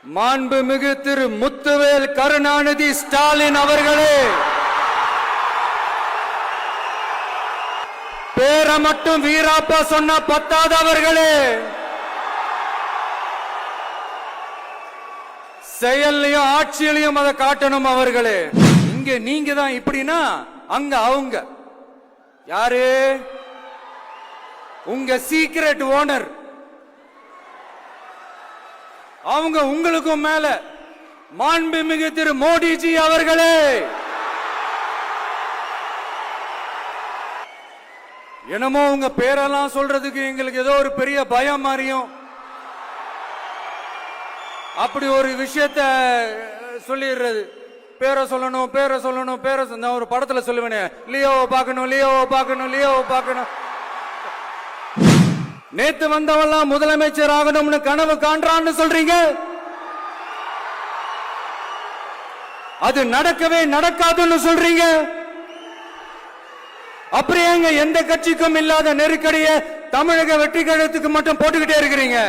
மாண்புமிகு திரு முத்துவேல் கருணாநிதி ஸ்டாலின் அவர்களே, பேரை மட்டும் வீராப்பா சொன்ன பத்தாதவர்களே, செயல்லையும் ஆட்சியிலையும் அதை காட்டணும் அவர்களே. இங்க நீங்க தான் இப்படின்னா அங்க அவங்க யாரு? உங்க சீக்ரெட் ஓனர். அவங்க உங்களுக்கும் மேல மாண்புமிகு திரு மோடிஜி அவர்களே, என்னமோ உங்க பேரெல்லாம் சொல்றதுக்கு எங்களுக்கு ஏதோ ஒரு பெரிய பயம் மாதிரியும் அப்படி ஒரு விஷயத்த சொல்லிடுறது. பேரை சொல்லணும், பேரை சொல்லணும், பேரை நான் ஒரு படத்துல சொல்லுவேனே, லியோவை பார்க்கணும், லியோவை பார்க்கணும், லியோவை பார்க்கணும். நேத்து வந்தவெல்லாம் முதலமைச்சர் ஆகணும்னு கனவு காண்றான்னு சொல்றீங்க. அது நடக்கவே நடக்காதுன்னு சொல்றீங்க. அப்படியே எந்த கட்சிக்கும் இல்லாத நெருக்கடியை தமிழக வெற்றி கழகத்துக்கு மட்டும் போட்டுக்கிட்டே இருக்கிறீங்க.